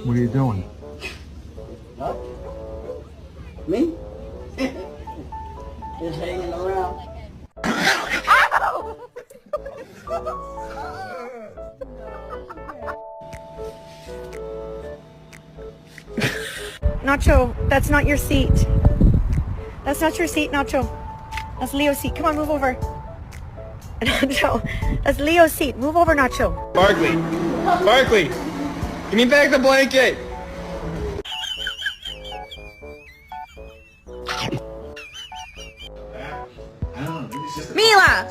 What are you doing? Huh? Me? Just hanging around. Nacho, that's not your seat. That's not your seat, Nacho. That's Leo's seat. Come on, move over. Nacho, that's Leo's seat. Move over, Nacho. Barkley! Barkley! Give me back the blanket! Mila!